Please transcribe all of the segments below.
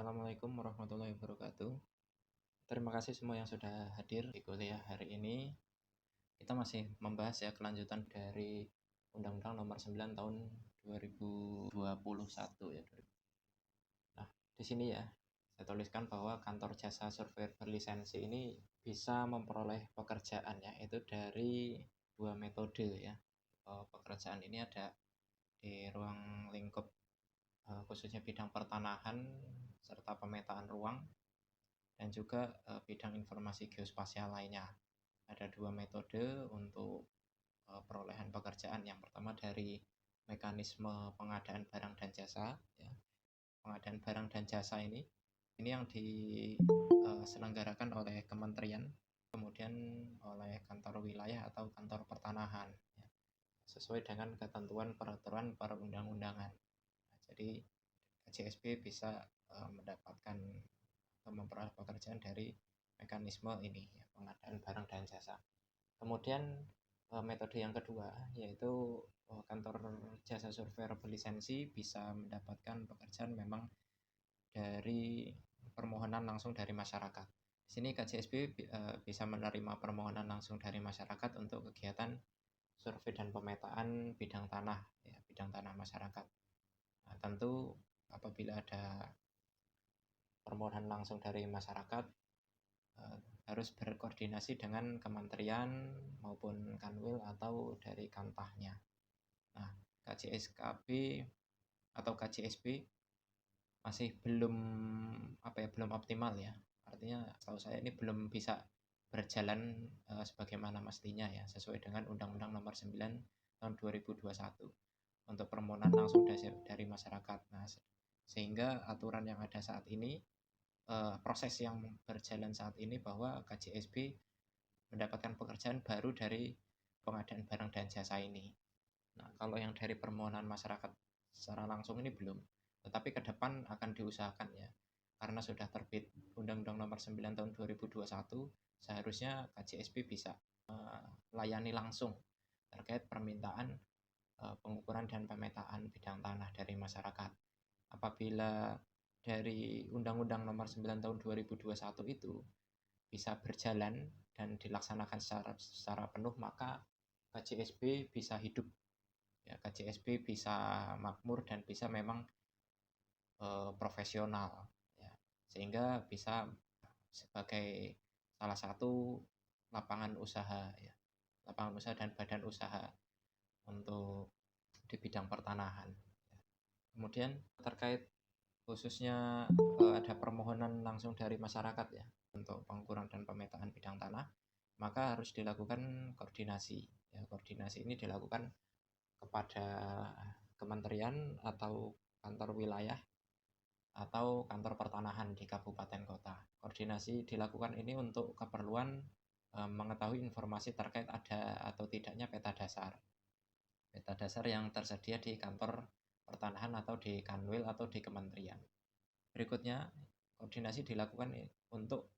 Assalamualaikum warahmatullahi wabarakatuh. Terima kasih semua yang sudah hadir di kuliah hari ini. Kita masih membahas ya kelanjutan dari Undang-Undang Nomor 9 Tahun 2021 ya. Nah, di sini ya saya tuliskan bahwa kantor jasa surveyor berlisensi ini bisa memperoleh pekerjaan ya, itu dari dua metode ya. Pekerjaan ini ada di ruang lingkup khususnya bidang pertanahan serta pemetaan ruang dan juga bidang informasi geospasial lainnya. Ada dua metode untuk perolehan pekerjaan. Yang pertama dari mekanisme pengadaan barang dan jasa ya. Pengadaan barang dan jasa ini yang diselenggarakan oleh kementerian, kemudian oleh kantor wilayah atau kantor pertanahan ya, sesuai dengan ketentuan peraturan perundang-undangan. Nah, jadi KJSP bisa mendapatkan atau memperoleh pekerjaan dari mekanisme ini ya, pengadaan barang dan jasa. Kemudian metode yang kedua yaitu kantor jasa surveyor berlisensi bisa mendapatkan pekerjaan memang dari permohonan langsung dari masyarakat. Di sini KJSP bisa menerima permohonan langsung dari masyarakat untuk kegiatan survei dan pemetaan bidang tanah ya, bidang tanah masyarakat. Nah, tentu apabila ada permohonan langsung dari masyarakat harus berkoordinasi dengan kementerian maupun kanwil atau dari kantahnya. Nah, KJSKB atau KJSB masih belum optimal ya. Artinya setahu saya ini belum bisa berjalan sebagaimana mestinya ya, sesuai dengan Undang-Undang Nomor 9 Tahun 2021 untuk permohonan langsung dari masyarakat. Nah, sehingga aturan yang ada saat ini, proses yang berjalan saat ini bahwa KJSB mendapatkan pekerjaan baru dari pengadaan barang dan jasa ini. Nah, kalau yang dari permohonan masyarakat secara langsung ini belum, tetapi ke depan akan diusahakan ya, karena sudah terbit Undang-Undang Nomor 9 Tahun 2021, seharusnya KJSB bisa melayani langsung terkait permintaan pengukuran dan pemetaan bidang tanah dari masyarakat. Apabila dari Undang-Undang Nomor 9 Tahun 2021 itu bisa berjalan dan dilaksanakan secara penuh, maka KJSB bisa hidup ya, KJSB bisa makmur dan bisa memang profesional ya, sehingga bisa sebagai salah satu lapangan usaha ya, lapangan usaha dan badan usaha untuk di bidang pertanahan ya. Kemudian terkait khususnya ada permohonan langsung dari masyarakat ya untuk pengukuran dan pemetaan bidang tanah, maka harus dilakukan koordinasi ya. Koordinasi ini dilakukan kepada kementerian atau kantor wilayah atau kantor pertanahan di kabupaten kota. Koordinasi dilakukan ini untuk keperluan mengetahui informasi terkait ada atau tidaknya peta dasar yang tersedia di kantor pertanahan atau di kanwil atau di kementerian. Berikutnya, koordinasi dilakukan untuk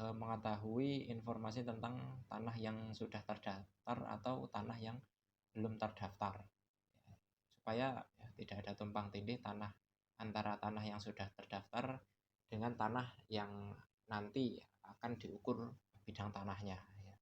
mengetahui informasi tentang tanah yang sudah terdaftar atau tanah yang belum terdaftar ya, supaya ya, tidak ada tumpang tindih antara tanah yang sudah terdaftar dengan tanah yang nanti akan diukur bidang tanahnya ya,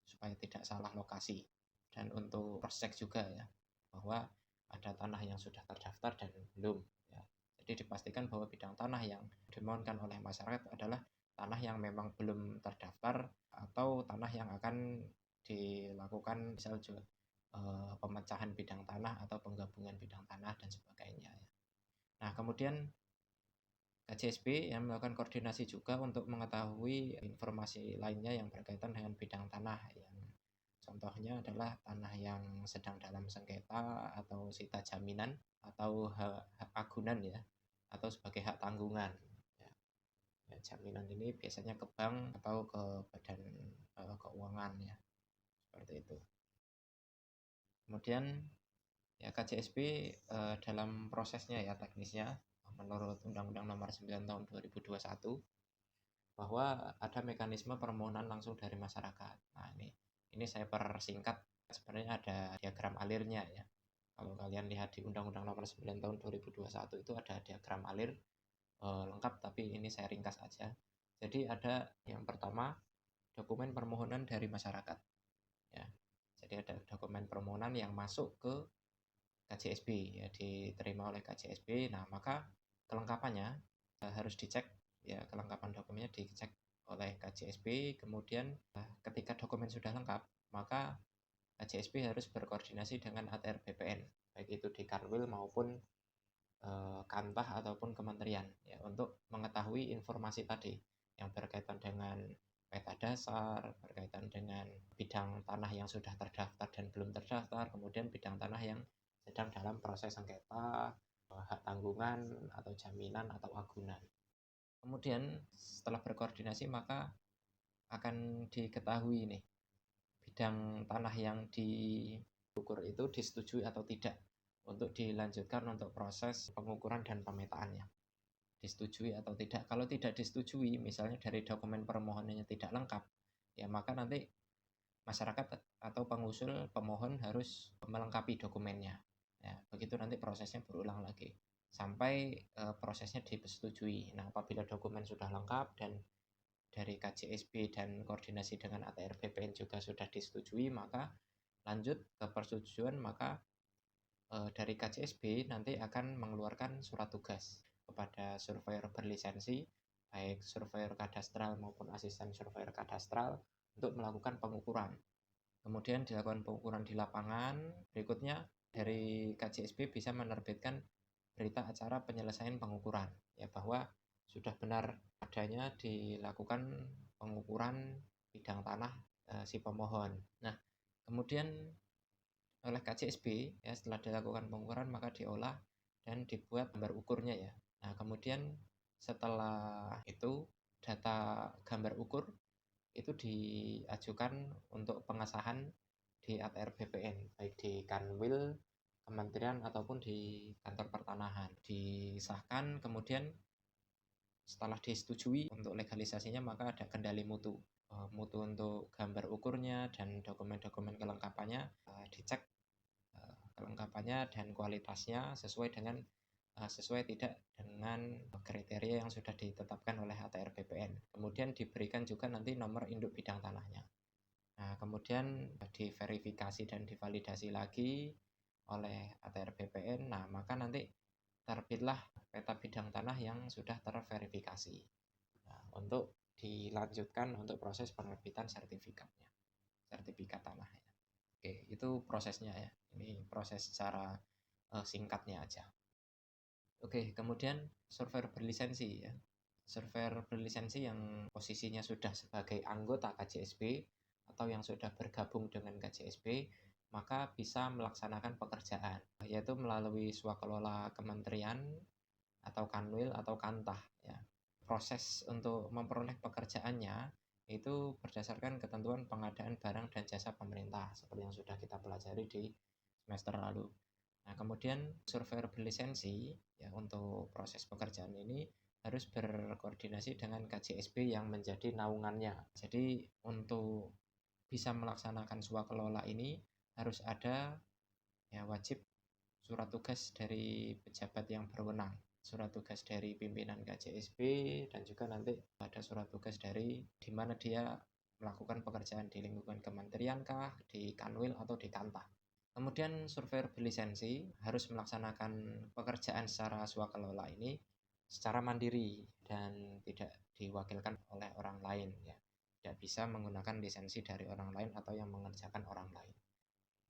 supaya tidak salah lokasi. Dan untuk cross check juga ya, bahwa ada tanah yang sudah terdaftar dan belum ya. Jadi dipastikan bahwa bidang tanah yang dimohonkan oleh masyarakat adalah tanah yang memang belum terdaftar atau tanah yang akan dilakukan misal juga pemecahan bidang tanah atau penggabungan bidang tanah dan sebagainya ya. Nah, kemudian KJSB yang melakukan koordinasi juga untuk mengetahui informasi lainnya yang berkaitan dengan bidang tanah yang contohnya adalah tanah yang sedang dalam sengketa atau sita jaminan atau hak agunan ya, atau sebagai hak tanggungan ya. Ya, jaminan ini biasanya ke bank atau ke badan keuangan ya, seperti itu. Kemudian ya KJSB dalam prosesnya ya, teknisnya menurut Undang-Undang Nomor 9 Tahun 2021 bahwa ada mekanisme permohonan langsung dari masyarakat. Nah, ini saya persingkat, sebenarnya ada diagram alirnya ya. Kalau kalian lihat di Undang-Undang Nomor 9 Tahun 2021 itu ada diagram alir lengkap, tapi ini saya ringkas aja. Jadi ada yang pertama dokumen permohonan dari masyarakat ya. Jadi ada dokumen permohonan yang masuk ke KJSB ya, diterima oleh KJSB. Nah, maka kelengkapannya harus dicek ya, kelengkapan dokumennya dicek oleh KJSB. Kemudian ketika dokumen sudah lengkap, maka KJSB harus berkoordinasi dengan ATR BPN, baik itu di Kanwil maupun Kantah ataupun kementerian ya, untuk mengetahui informasi tadi yang berkaitan dengan peta dasar, berkaitan dengan bidang tanah yang sudah terdaftar dan belum terdaftar, kemudian bidang tanah yang sedang dalam proses sengketa, hak tanggungan atau jaminan atau agunan. Kemudian setelah berkoordinasi maka akan diketahui nih bidang tanah yang diukur itu disetujui atau tidak untuk dilanjutkan untuk proses pengukuran dan pemetaannya. Disetujui atau tidak. Kalau tidak disetujui, misalnya dari dokumen permohonannya tidak lengkap, ya maka nanti masyarakat atau pengusul pemohon harus melengkapi dokumennya. Ya, begitu nanti prosesnya berulang lagi sampai prosesnya disetujui. Nah, apabila dokumen sudah lengkap dan dari KJSB dan koordinasi dengan ATR BPN juga sudah disetujui, maka lanjut ke persetujuan, maka dari KJSB nanti akan mengeluarkan surat tugas kepada surveyor berlisensi, baik surveyor kadastral maupun asisten surveyor kadastral, untuk melakukan pengukuran. Kemudian dilakukan pengukuran di lapangan. Berikutnya dari KJSB bisa menerbitkan berita acara penyelesaian pengukuran, ya, bahwa sudah benar adanya dilakukan pengukuran bidang tanah si pemohon. Nah, kemudian oleh KJSB ya, setelah dilakukan pengukuran maka diolah dan dibuat gambar ukurnya ya. Nah, kemudian setelah itu data gambar ukur itu diajukan untuk pengesahan di ATR BPN, baik di Kanwil, kementerian ataupun di kantor pertanahan. Disahkan, kemudian setelah disetujui untuk legalisasinya maka ada kendali mutu. Mutu untuk gambar ukurnya dan dokumen-dokumen kelengkapannya dicek kelengkapannya dan kualitasnya sesuai tidak dengan kriteria yang sudah ditetapkan oleh ATR BPN. Kemudian diberikan juga nanti nomor induk bidang tanahnya. Nah, kemudian diverifikasi dan divalidasi lagi oleh ATR BPN. Nah, maka nanti terbitlah peta bidang tanah yang sudah terverifikasi. Nah, untuk dilanjutkan untuk proses penerbitan sertifikat tanahnya. Oke, itu prosesnya ya. Ini proses secara singkatnya aja. Oke, kemudian surveyor berlisensi ya. Surveyor berlisensi yang posisinya sudah sebagai anggota KJSB atau yang sudah bergabung dengan KJSB, maka bisa melaksanakan pekerjaan, yaitu melalui swakelola kementerian atau kanwil atau kantah ya. Proses untuk memperoleh pekerjaannya itu berdasarkan ketentuan pengadaan barang dan jasa pemerintah seperti yang sudah kita pelajari di semester lalu. Nah, kemudian surveyor berlisensi ya, untuk proses pekerjaan ini harus berkoordinasi dengan KJSB yang menjadi naungannya. Jadi untuk bisa melaksanakan swakelola ini harus ada ya, wajib surat tugas dari pejabat yang berwenang, surat tugas dari pimpinan KJSB, dan juga nanti ada surat tugas dari di mana dia melakukan pekerjaan di lingkungan kementerian kah, di kanwil atau di kantah. Kemudian surveyor berlisensi harus melaksanakan pekerjaan secara swakelola ini secara mandiri dan tidak diwakilkan oleh orang lain ya. Tidak bisa menggunakan lisensi dari orang lain atau yang mengerjakan orang lain.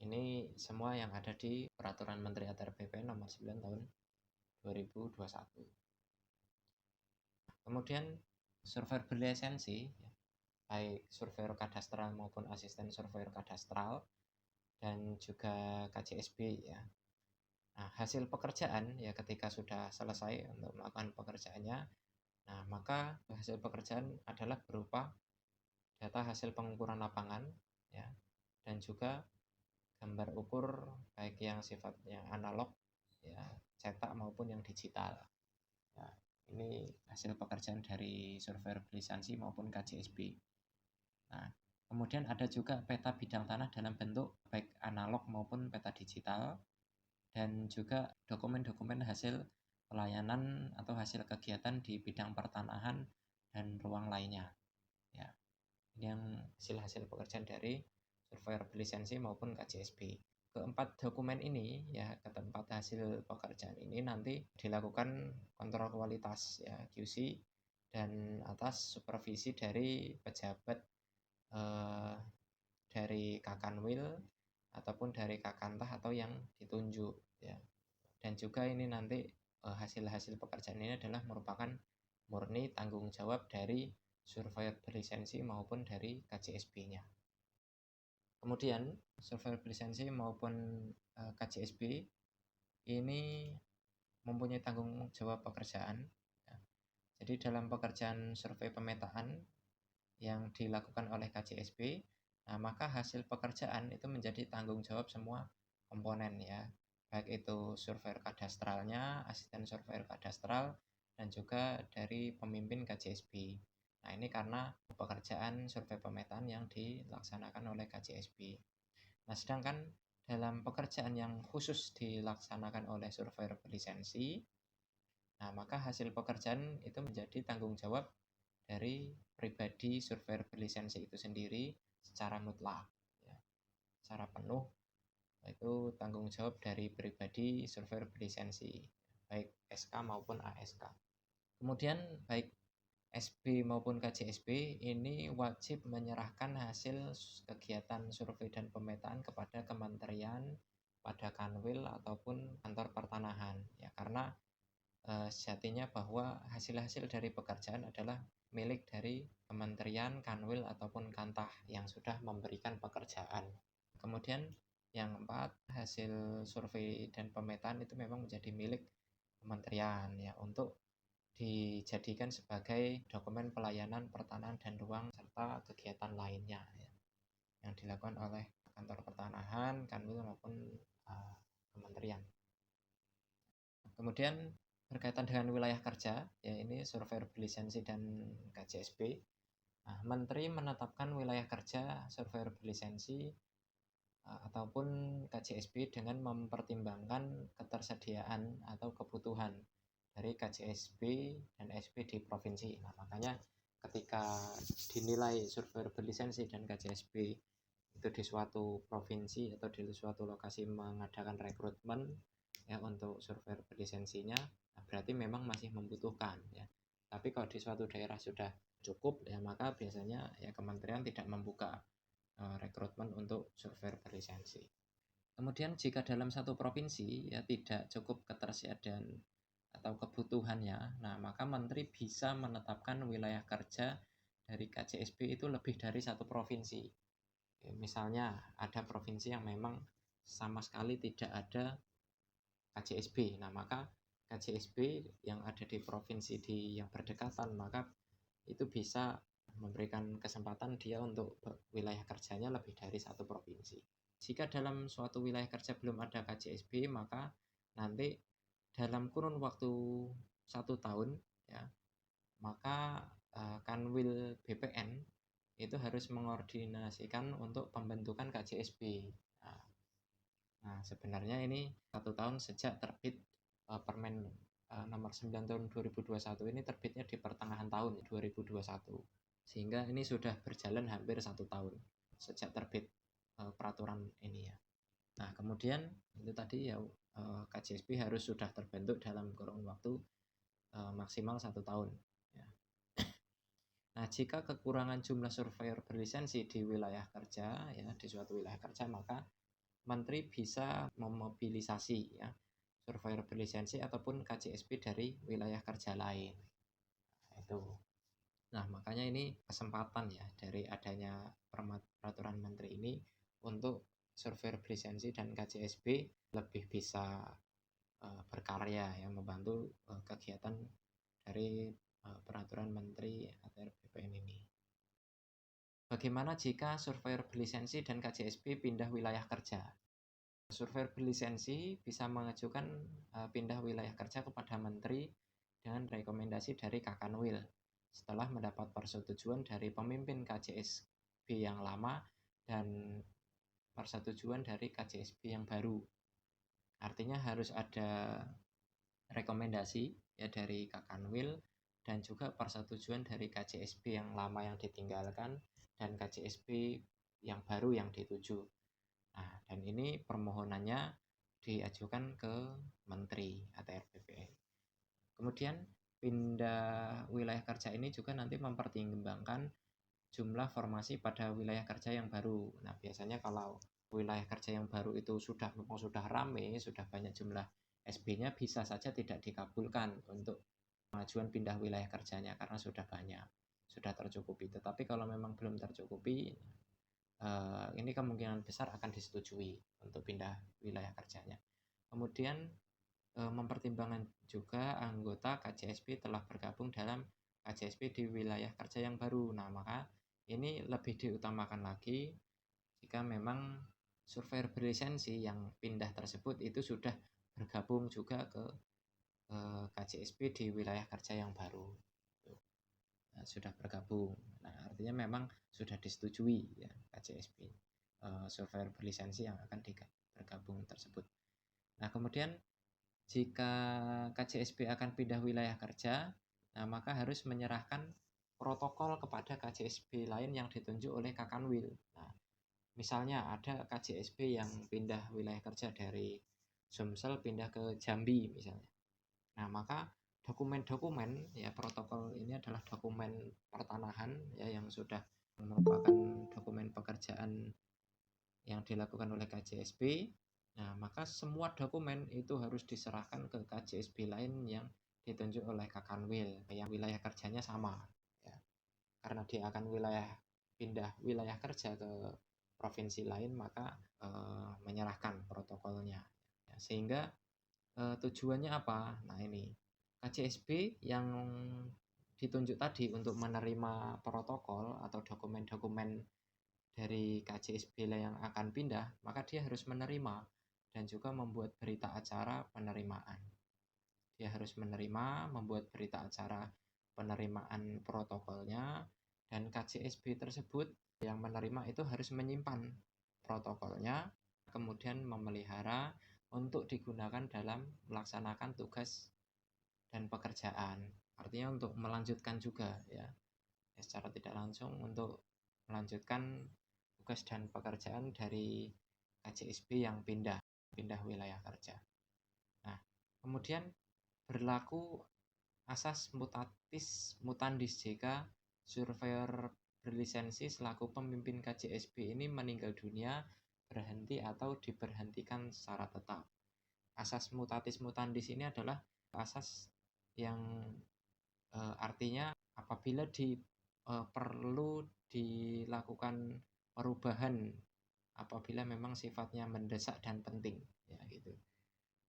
Ini semua yang ada di Peraturan Menteri ATR BPN nomor 9 tahun 2021. Kemudian surveyor berlisensi, baik surveyor kadastral maupun asisten surveyor kadastral, dan juga KJSB ya. Nah, hasil pekerjaan ya ketika sudah selesai untuk melakukan pekerjaannya, nah maka hasil pekerjaan adalah berupa data hasil pengukuran lapangan ya, dan juga gambar ukur baik yang sifatnya analog ya, cetak maupun yang digital. Ya, ini hasil pekerjaan dari surveyor berlisensi maupun KJSB. Nah, kemudian ada juga peta bidang tanah dalam bentuk baik analog maupun peta digital, dan juga dokumen-dokumen hasil pelayanan atau hasil kegiatan di bidang pertanahan dan ruang lainnya. Ya, ini yang hasil pekerjaan dari surveyor berlisensi maupun KJSP. Keempat dokumen ini ya, keempat hasil pekerjaan ini nanti dilakukan kontrol kualitas ya, QC, dan atas supervisi dari pejabat dari Kakanwil ataupun dari Kakantah atau yang ditunjuk ya. Dan juga ini nanti hasil-hasil pekerjaan ini adalah merupakan murni tanggung jawab dari surveyor berlisensi maupun dari KJSP-nya. Kemudian surveyor berlisensi maupun KJSP ini mempunyai tanggung jawab pekerjaan ya. Jadi dalam pekerjaan survei pemetaan yang dilakukan oleh KJSP, nah maka hasil pekerjaan itu menjadi tanggung jawab semua komponen ya, baik itu surveyor kadastralnya, asisten surveyor kadastral, dan juga dari pemimpin KJSP. Nah ini karena pekerjaan survei pemetaan yang dilaksanakan oleh KJSP. Nah sedangkan dalam pekerjaan yang khusus dilaksanakan oleh surveyor berlisensi, nah maka hasil pekerjaan itu menjadi tanggung jawab dari pribadi surveyor berlisensi itu sendiri secara mutlak ya, secara penuh itu tanggung jawab dari pribadi surveyor berlisensi baik SK maupun ASK. Kemudian baik SB maupun KJSB ini wajib menyerahkan hasil kegiatan survei dan pemetaan kepada kementerian, pada Kanwil ataupun kantor pertanahan ya, karena sejatinya bahwa hasil-hasil dari pekerjaan adalah milik dari kementerian, Kanwil ataupun Kantah yang sudah memberikan pekerjaan. Kemudian yang keempat, hasil survei dan pemetaan itu memang menjadi milik kementerian ya, untuk dijadikan sebagai dokumen pelayanan pertanahan dan ruang serta kegiatan lainnya ya, yang dilakukan oleh kantor pertanahan, Kanwil maupun kementerian. Kemudian berkaitan dengan wilayah kerja ya, ini surveyor berlisensi dan KJSP. Nah, Menteri menetapkan wilayah kerja surveyor berlisensi ataupun KJSP dengan mempertimbangkan ketersediaan atau kebutuhan dari KJSP dan SP di provinsi. Nah, makanya ketika dinilai surveyor berlisensi dan KJSP itu di suatu provinsi atau di suatu lokasi mengadakan rekrutmen ya untuk surveyor berlisensinya, nah berarti memang masih membutuhkan ya. Tapi kalau di suatu daerah sudah cukup ya, maka biasanya ya kementerian tidak membuka rekrutmen untuk surveyor berlisensi. Kemudian jika dalam satu provinsi ya tidak cukup ketersediaan atau kebutuhannya, nah maka menteri bisa menetapkan wilayah kerja dari KJSP itu lebih dari satu provinsi. Misalnya ada provinsi yang memang sama sekali tidak ada KJSP, nah maka KJSP yang ada di provinsi yang berdekatan, maka itu bisa memberikan kesempatan dia untuk wilayah kerjanya lebih dari satu provinsi. Jika dalam suatu wilayah kerja belum ada KJSP, maka nanti dalam kurun waktu 1 tahun ya, maka Kanwil BPN itu harus mengordinasikan untuk pembentukan KJSP. Nah, sebenarnya ini 1 tahun sejak terbit Permen nomor 9 tahun 2021 ini terbitnya di pertengahan tahun 2021, sehingga ini sudah berjalan hampir 1 tahun sejak terbit peraturan ini ya. Nah, kemudian itu tadi ya, KJSP harus sudah terbentuk dalam kurun waktu maksimal 1 tahun ya. Nah, jika kekurangan jumlah surveyor berlisensi di wilayah kerja ya, di suatu wilayah kerja, maka menteri bisa memobilisasi ya surveyor berlisensi ataupun KJSP dari wilayah kerja lain. Itu. Nah, makanya ini kesempatan ya dari adanya peraturan menteri ini untuk surveyor berlisensi dan KJSP lebih bisa berkarya ya, membantu kegiatan dari peraturan menteri ATR BPN ini. Bagaimana jika surveyor berlisensi dan KJSP pindah wilayah kerja? Surveyor berlisensi bisa mengajukan pindah wilayah kerja kepada menteri dengan rekomendasi dari Kakanwil setelah mendapat persetujuan dari pemimpin KJSP yang lama dan persetujuan dari KJSP yang baru. Artinya harus ada rekomendasi ya dari Kakanwil dan juga persetujuan dari KJSP yang lama yang ditinggalkan dan KJSP yang baru yang dituju. Nah, dan ini permohonannya diajukan ke Menteri ATR BPN. Kemudian pindah wilayah kerja ini juga nanti mempertimbangkan jumlah formasi pada wilayah kerja yang baru. Nah, biasanya kalau wilayah kerja yang baru itu sudah rame, sudah banyak jumlah SB-nya, bisa saja tidak dikabulkan untuk pengajuan pindah wilayah kerjanya karena sudah banyak, sudah tercukupi. Tetapi kalau memang belum tercukupi, ini kemungkinan besar akan disetujui untuk pindah wilayah kerjanya. Kemudian mempertimbangkan juga anggota KJSP telah bergabung dalam KJSP di wilayah kerja yang baru. Nah, maka ini lebih diutamakan lagi jika memang surveyor berlisensi yang pindah tersebut itu sudah bergabung juga ke KJSP di wilayah kerja yang baru. Nah, sudah bergabung. Nah, artinya memang sudah disetujui ya KJSP surveyor berlisensi yang akan bergabung tersebut. Nah, kemudian jika KJSP akan pindah wilayah kerja, nah maka harus menyerahkan protokol kepada KJSP lain yang ditunjuk oleh Kakanwil. Nah, misalnya ada KJSP yang pindah wilayah kerja dari Sumsel pindah ke Jambi misalnya. Nah, maka dokumen-dokumen ya protokol ini adalah dokumen pertanahan ya yang sudah merupakan dokumen pekerjaan yang dilakukan oleh KJSP. Nah, maka semua dokumen itu harus diserahkan ke KJSP lain yang ditunjuk oleh Kakanwil yang wilayah kerjanya sama ya. Karena dia akan pindah wilayah kerja ke provinsi lain, maka menyerahkan protokolnya ya, sehingga tujuannya apa? Nah, ini KJSP yang ditunjuk tadi untuk menerima protokol atau dokumen-dokumen dari KJSP yang akan pindah, maka dia harus menerima dan juga membuat berita acara penerimaan. Dia harus menerima, membuat berita acara penerimaan protokolnya, dan KJSP tersebut yang menerima itu harus menyimpan protokolnya, kemudian memelihara untuk digunakan dalam melaksanakan tugas dan pekerjaan. Artinya untuk melanjutkan juga ya secara tidak langsung untuk melanjutkan tugas dan pekerjaan dari KJSP yang pindah wilayah kerja. Nah, kemudian berlaku asas mutatis mutandis jika surveyor berlisensi selaku pemimpin KJSP ini meninggal dunia, berhenti atau diberhentikan secara tetap. Asas mutatis mutandis ini adalah asas yang artinya apabila perlu dilakukan perubahan apabila memang sifatnya mendesak dan penting ya gitu.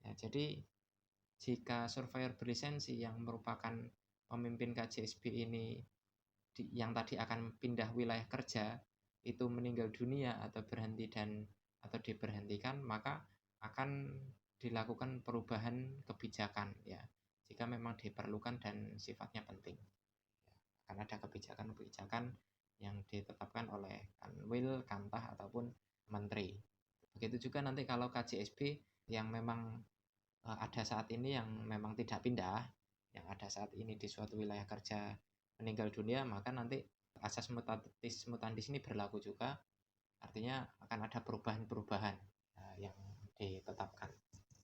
Ya, jadi jika surveyor berlisensi yang merupakan pemimpin KJSP ini yang tadi akan pindah wilayah kerja itu meninggal dunia atau berhenti atau diberhentikan, maka akan dilakukan perubahan kebijakan ya jika memang diperlukan dan sifatnya penting. Akan ada kebijakan-kebijakan yang ditetapkan oleh Kanwil, Kantah ataupun Menteri. Begitu juga nanti kalau KJSP yang memang ada saat ini yang memang tidak pindah, yang ada saat ini di suatu wilayah kerja meninggal dunia, maka nanti asas mutatis mutandis ini berlaku juga. Artinya akan ada perubahan-perubahan yang ditetapkan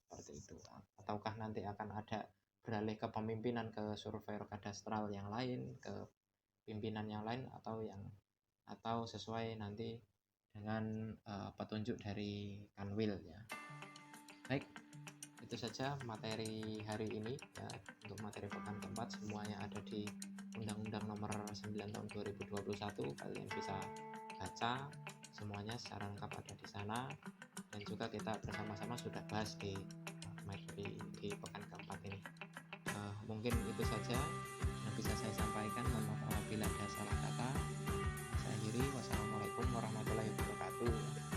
seperti itu. Ataukah nanti akan ada beralih ke pemimpinan ke surveyor kadastral yang lain, ke pimpinan yang lain atau sesuai nanti dengan petunjuk dari Kanwil ya. Baik, itu saja materi hari ini ya. Untuk materi pekan keempat semuanya ada di Undang-Undang Nomor 9 Tahun 2021. Kalian bisa baca semuanya secara lengkap ada di sana, dan juga kita bersama-sama sudah bahas di pekan keempat ini. Mungkin itu saja yang bisa saya sampaikan. Mohon maaf apabila ada salah kata. Saya akhiri. Wassalamualaikum warahmatullahi wabarakatuh.